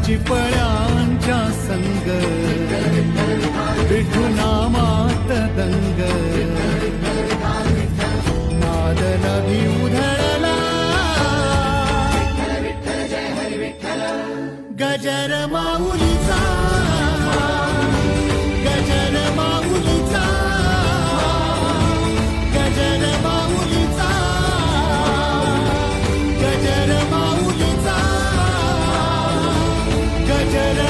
चिपळ्यांच्या संग विठू नामात दंग नाद नभी उधळला गजर माऊलीचा गजर माऊलीचा गजर माऊलीचा गजर माऊलीचा गजर